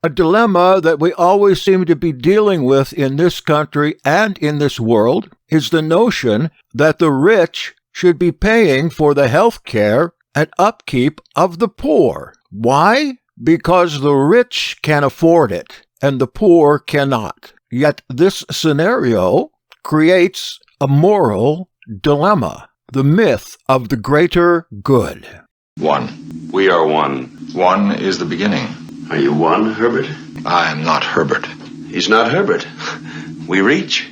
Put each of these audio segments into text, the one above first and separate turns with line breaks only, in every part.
A dilemma that we always seem to be dealing with in this country and in this world is the notion that the rich should be paying for the health care and upkeep of the poor. Why? Because the rich can afford it and the poor cannot. Yet this scenario creates a moral dilemma, the myth of the greater good.
One. We are one. One is the beginning.
Are you one, Herbert?
I am not Herbert.
He's not Herbert. We reach.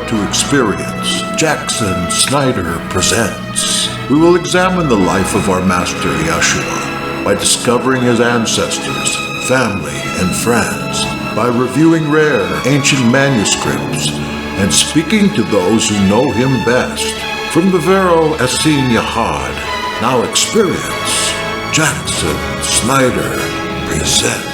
To experience Jackson Snyder Presents. We will examine the life of our master Yeshua by discovering his ancestors, family, and friends, by reviewing rare ancient manuscripts, and speaking to those who know him best. From the Vero Essene Yahad, now experience Jackson Snyder Presents.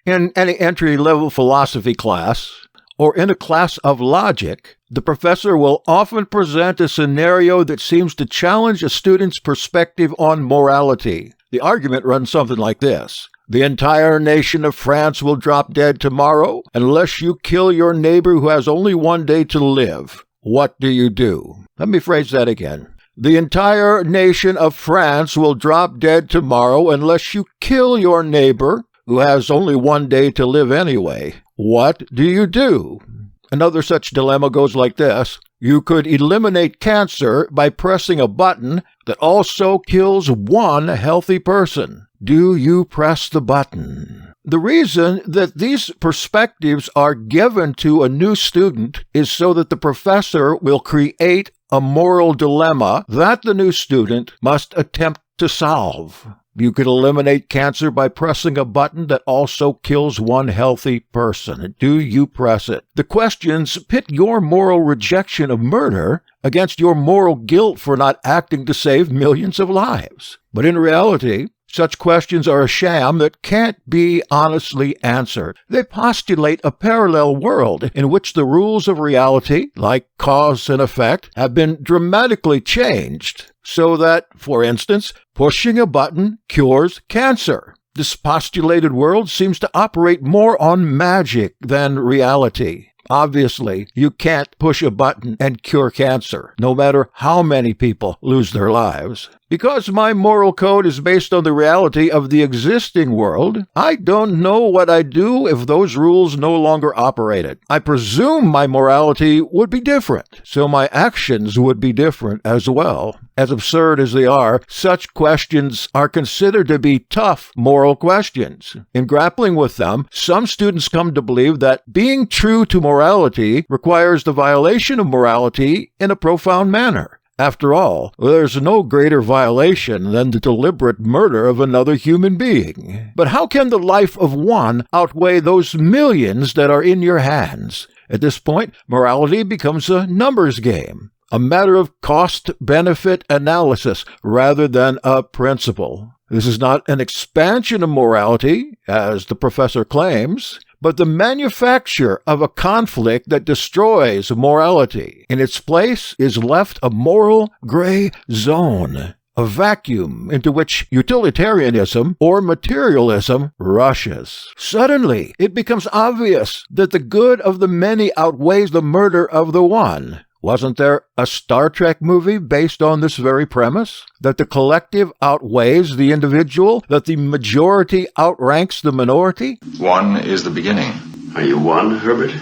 In any entry-level philosophy class, or in a class of logic, the professor will often present a scenario that seems to challenge a student's perspective on morality. The argument runs something like this. The entire nation of France will drop dead tomorrow unless you kill your neighbor who has only one day to live. What do you do? Let me phrase that again. The entire nation of France will drop dead tomorrow unless you kill your neighbor who has only one day to live anyway. What do you do? Another such dilemma goes like this. You could eliminate cancer by pressing a button that also kills one healthy person. Do you press the button? The reason that these perspectives are given to a new student is so that the professor will create a moral dilemma that the new student must attempt to solve. You could eliminate cancer by pressing a button that also kills one healthy person. Do you press it? The questions pit your moral rejection of murder against your moral guilt for not acting to save millions of lives. But in reality, such questions are a sham that can't be honestly answered. They postulate a parallel world in which the rules of reality, like cause and effect, have been dramatically changed so that, for instance, pushing a button cures cancer. This postulated world seems to operate more on magic than reality. Obviously, you can't push a button and cure cancer, no matter how many people lose their lives. Because my moral code is based on the reality of the existing world, I don't know what I'd do if those rules no longer operated. I presume my morality would be different, so my actions would be different as well. As absurd as they are, such questions are considered to be tough moral questions. In grappling with them, some students come to believe that being true to morality requires the violation of morality in a profound manner. After all, there's no greater violation than the deliberate murder of another human being. But how can the life of one outweigh those millions that are in your hands? At this point, morality becomes a numbers game, a matter of cost-benefit analysis rather than a principle. This is not an expansion of morality, as the professor claims, but the manufacture of a conflict that destroys morality. In its place is left a moral gray zone, a vacuum into which utilitarianism or materialism rushes. Suddenly, it becomes obvious that the good of the many outweighs the murder of the one. Wasn't there a Star Trek movie based on this very premise? That the collective outweighs the individual? That the majority outranks the minority?
One is the beginning.
Are you one, Herbert?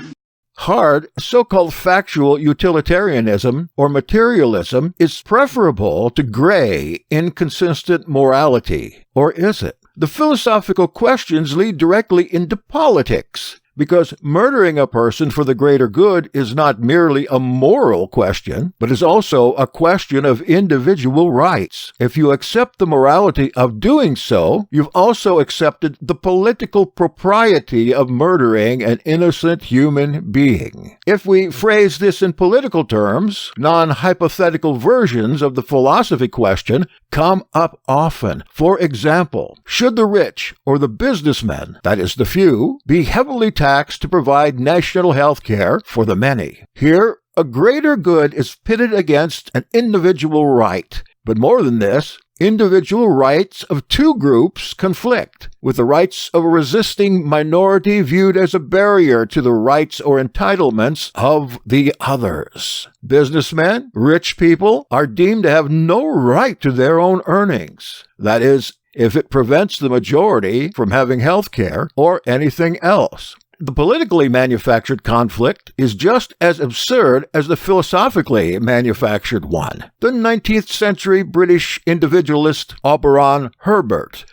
Hard, so-called factual utilitarianism or materialism is preferable to gray, inconsistent morality. Or is it? The philosophical questions lead directly into politics. because murdering a person for the greater good is not merely a moral question, but is also a question of individual rights. If you accept the morality of doing so, you've also accepted the political propriety of murdering an innocent human being. If we phrase this in political terms, non-hypothetical versions of the philosophy question come up often. For example, should the rich or the businessmen, that is the few, be heavily taxed to provide national health care for the many? Here, a greater good is pitted against an individual right. But more than this, individual rights of two groups conflict, with the rights of a resisting minority viewed as a barrier to the rights or entitlements of the others. Businessmen, rich people, are deemed to have no right to their own earnings. That is, if it prevents the majority from having health care or anything else. The politically manufactured conflict is just as absurd as the philosophically manufactured one. The 19th century British individualist Auberon Herbert,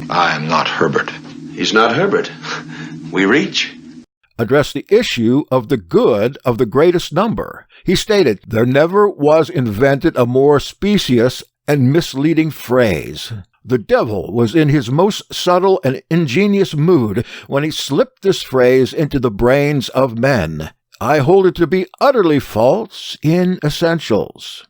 I am not Herbert.
He's not Herbert. We reach.
addressed the issue of the good of the greatest number. He stated, "There never was invented a more specious and misleading phrase. The devil was in his most subtle and ingenious mood when he slipped this phrase into the brains of men. I hold it to be utterly false in essentials."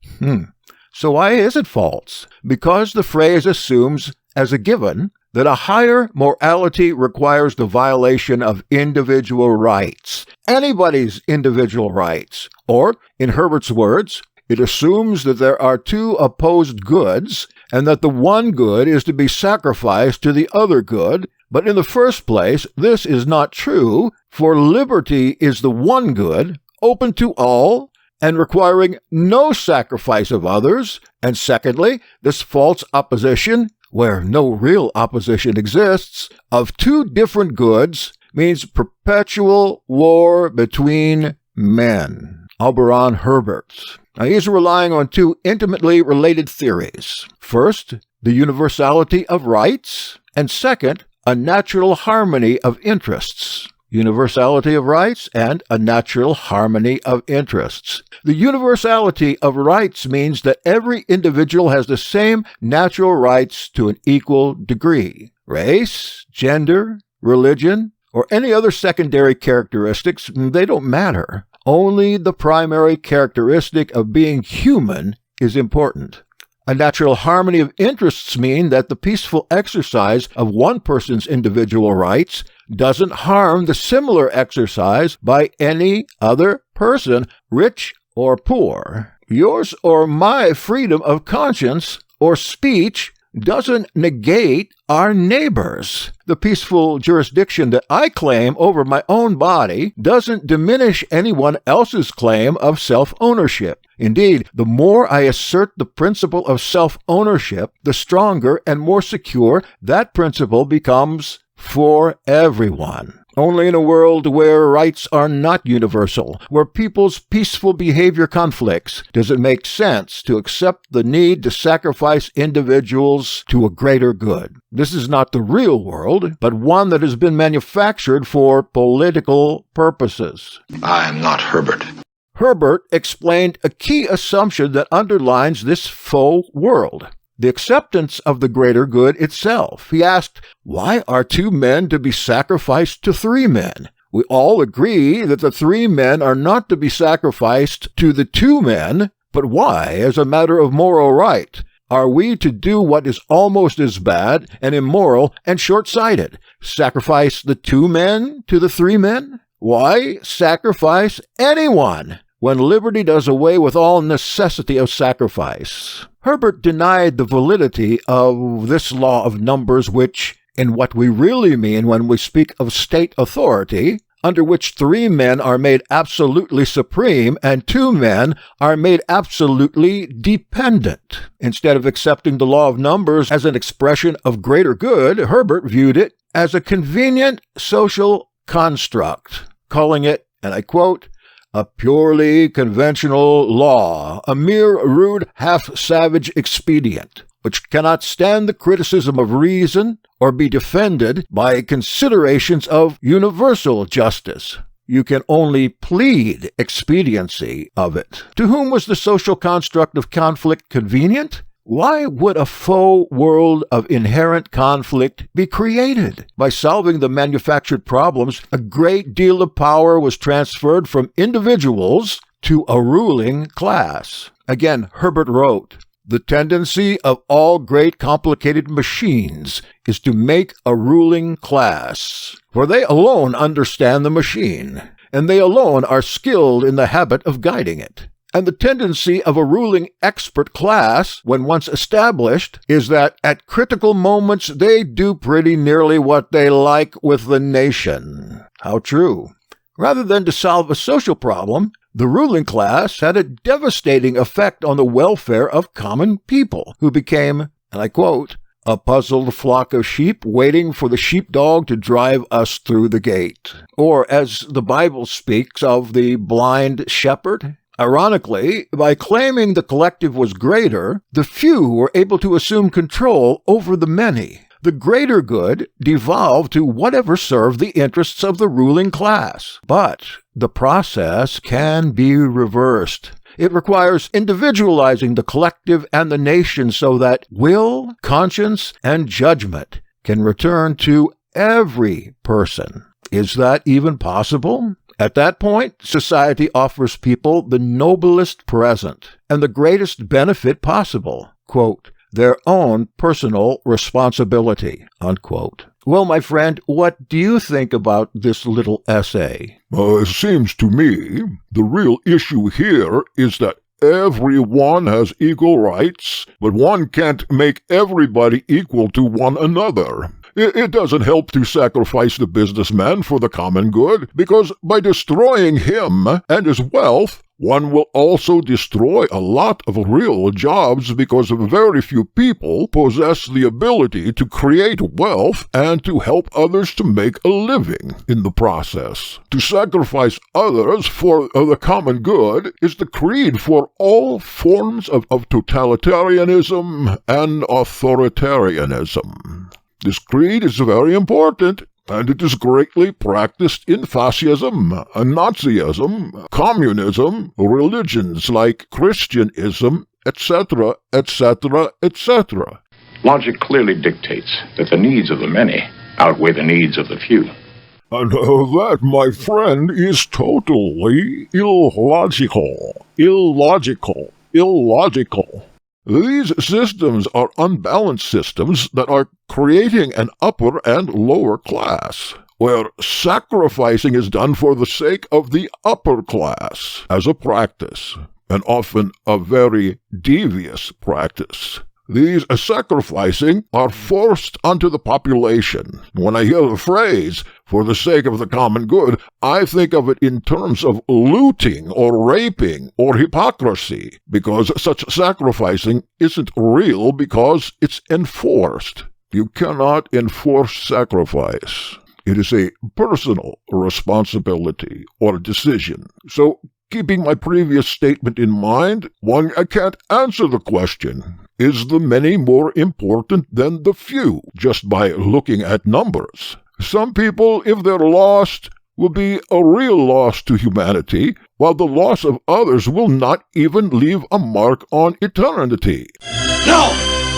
So why is it false? Because the phrase assumes, as a given, that a higher morality requires the violation of individual rights, anybody's individual rights. Or, in Herbert's words, it assumes that there are two opposed goods, and that the one good is to be sacrificed to the other good. But in the first place, this is not true, for liberty is the one good, open to all, and requiring no sacrifice of others. And secondly, this false opposition, where no real opposition exists, of two different goods means perpetual war between men. Auberon Herbert. Now, he's relying on two intimately related theories. First, the universality of rights, and second, a natural harmony of interests. Universality of rights and a natural harmony of interests. The universality of rights means that every individual has the same natural rights to an equal degree. Race, gender, religion, or any other secondary characteristics, they don't matter. Only the primary characteristic of being human is important. A natural harmony of interests mean that the peaceful exercise of one person's individual rights doesn't harm the similar exercise by any other person, rich or poor. Yours or my freedom of conscience or speech doesn't negate our neighbors. The peaceful jurisdiction that I claim over my own body doesn't diminish anyone else's claim of self-ownership. Indeed, the more I assert the principle of self-ownership, the stronger and more secure that principle becomes for everyone. Only in a world where rights are not universal, where people's peaceful behavior conflicts, does it make sense to accept the need to sacrifice individuals to a greater good. This is not the real world, but one that has been manufactured for political purposes.
I am not Herbert.
Herbert explained a key assumption that underlines this faux world: the acceptance of the greater good itself. He asked, why are two men to be sacrificed to three men? We all agree that the three men are not to be sacrificed to the two men, but why, as a matter of moral right, are we to do what is almost as bad and immoral and short-sighted? Sacrifice the two men to the three men? Why sacrifice anyone when liberty does away with all necessity of sacrifice? Herbert denied the validity of this law of numbers which, in what we really mean when we speak of state authority, under which three men are made absolutely supreme and two men are made absolutely dependent. Instead of accepting the law of numbers as an expression of greater good, Herbert viewed it as a convenient social construct, calling it, and I quote, a purely conventional law, a mere rude, half-savage expedient. which cannot stand the criticism of reason or be defended by considerations of universal justice. You can only plead expediency of it. To whom was the social construct of conflict convenient? Why would a faux world of inherent conflict be created? By solving the manufactured problems, a great deal of power was transferred from individuals to a ruling class. Again, Herbert wrote, "The tendency of all great complicated machines is to make a ruling class, for they alone understand the machine, and they alone are skilled in the habit of guiding it. And the tendency of a ruling expert class, when once established, is that at critical moments they do pretty nearly what they like with the nation." How true. Rather than to solve a social problem, the ruling class had a devastating effect on the welfare of common people, who became, and I quote, "a puzzled flock of sheep waiting for the sheepdog to drive us through the gate." Or, as the Bible speaks of the blind shepherd, ironically, by claiming the collective was greater, the few were able to assume control over the many. The greater good devolved to whatever served the interests of the ruling class. But the process can be reversed. It requires individualizing the collective and the nation so that will, conscience, and judgment can return to every person. Is that even possible? At that point, society offers people the noblest present and the greatest benefit possible. Quote, "their own personal responsibility," unquote. Well, my friend, what do you think about this little essay?
It seems to me the real issue here is that everyone has equal rights, but one can't make everybody equal to one another. It doesn't help to sacrifice the businessman for the common good, because by destroying him and his wealth, one will also destroy a lot of real jobs because very few people possess the ability to create wealth and to help others to make a living in the process. To sacrifice others for the common good is the creed for all forms of totalitarianism and authoritarianism. This creed is very important, and it is greatly practiced in fascism, Nazism, communism, religions like Christianism, etc., etc., etc.
Logic clearly dictates that the needs of the many outweigh the needs of the few.
And that, my friend, is totally illogical. Illogical. These systems are unbalanced systems that are creating an upper and lower class, where sacrificing is done for the sake of the upper class as a practice, and often a very devious practice. These sacrificing are forced onto the population. When I hear the phrase, "for the sake of the common good," I think of it in terms of looting or raping or hypocrisy, because such sacrificing isn't real because it's enforced. You cannot enforce sacrifice. It is a personal responsibility or decision. So, keeping my previous statement in mind, one can't answer the question, is the many more important than the few, just by looking at numbers? Some people, if they're lost, will be a real loss to humanity, while the loss of others will not even leave a mark on eternity.
No!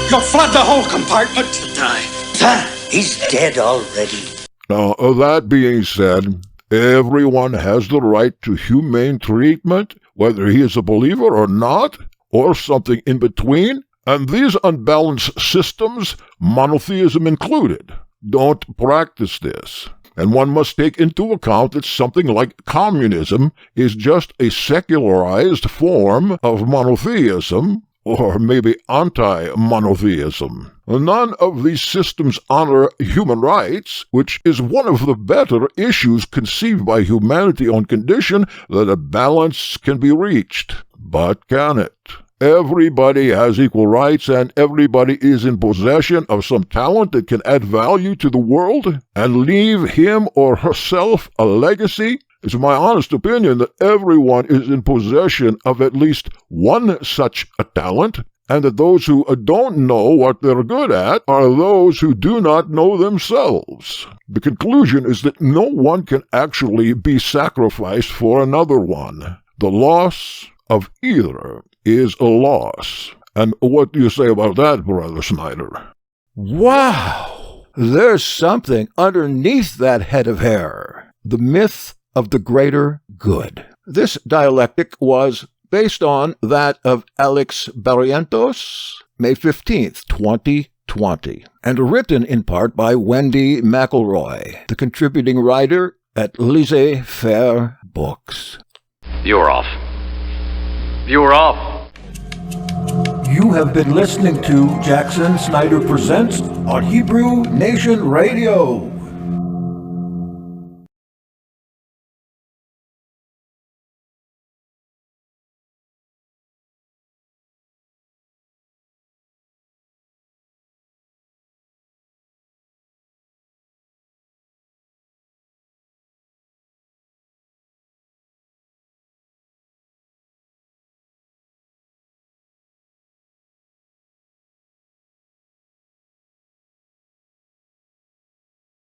You'll flood the whole compartment to die. He's dead already.
Now, that being said, everyone has the right to humane treatment, whether he is a believer or not, or something in between, and these unbalanced systems, monotheism included, don't practice this. And one must take into account that something like communism is just a secularized form of monotheism, or maybe anti-monotheism. None of these systems honor human rights, which is one of the better issues conceived by humanity on condition that a balance can be reached. But can it? Everybody has equal rights, and everybody is in possession of some talent that can add value to the world and leave him or herself a legacy. It's my honest opinion that everyone is in possession of at least one such a talent,
and that those who don't know what they're good at are those who do not know themselves. The conclusion is that no one can actually be sacrificed for another one. The loss of either is a loss. And what do you say about that, Brother Snyder?
Wow! There's something underneath that head of hair. The myth of the greater good. This dialectic was based on that of Alex Barrientos, May 15th, 2020, and written in part by Wendy McElroy, the contributing writer at Laissez-Faire Books.
Viewer off. Viewer off.
You have been listening to Jackson Snyder Presents on Hebrew Nation Radio.